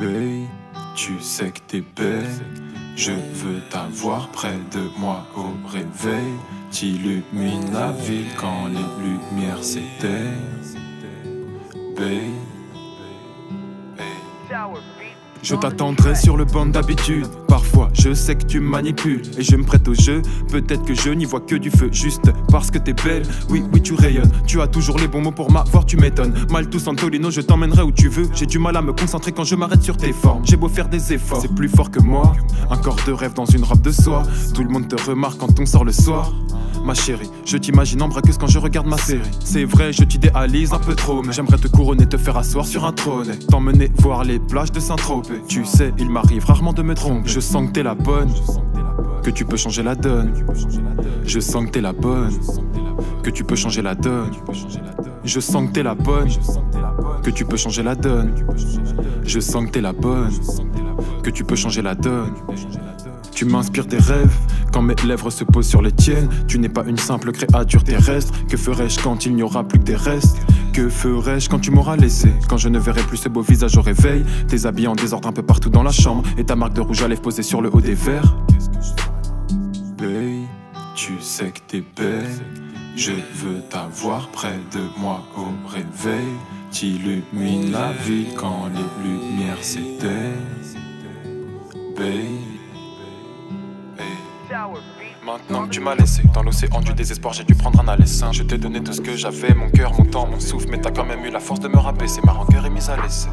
Babe, tu sais que t'es belle. Je veux t'avoir près de moi au réveil. T'illumines la ville quand les lumières s'éteignent. Babe, je t'attendrai sur le banc d'habitude. Parfois je sais que tu me manipules et je me prête au jeu. Peut-être que je n'y vois que du feu, juste parce que t'es belle. Oui, oui, tu rayonnes, tu as toujours les bons mots pour m'avoir, tu m'étonnes. Maltou Santolino, je t'emmènerai où tu veux. J'ai du mal à me concentrer quand je m'arrête sur tes formes. J'ai beau faire des efforts, c'est plus fort que moi. Un corps de rêve dans une robe de soie. Tout le monde te remarque quand on sort le soir. Ma chérie, je t'imagine en braqueuse quand je regarde ma série. C'est vrai, je t'idéalise un peu trop, mais j'aimerais te couronner, te faire asseoir sur un trône. T'emmener voir les plages de Saint-Tropez. Tu sais, il m'arrive rarement de me tromper. Je sens que t'es la bonne, que tu peux changer la donne. Je sens que t'es la bonne, que tu peux changer la donne. Je sens que t'es la bonne, que tu peux changer la donne. Je sens que t'es la bonne, que tu peux changer la donne. Tu m'inspires des rêves quand mes lèvres se posent sur les tiennes. Tu n'es pas une simple créature terrestre. Que ferais-je quand il n'y aura plus que des restes? Que ferais-je quand tu m'auras laissé? Quand je ne verrai plus ce beau visage au réveil. Tes habits en désordre un peu partout dans la chambre. Et ta marque de rouge à lèvres posée sur le haut des verres. Babe, tu sais que t'es belle. Je veux t'avoir près de moi au réveil. T'illumines la ville quand les lumières s'éteignent. Babe, maintenant que tu m'as laissé dans l'océan du désespoir, j'ai dû prendre un aller-sain. Je t'ai donné tout ce que j'avais, mon cœur, mon temps, mon souffle, mais t'as quand même eu la force de me rabaisser. Ma rancœur est mise à l'essai.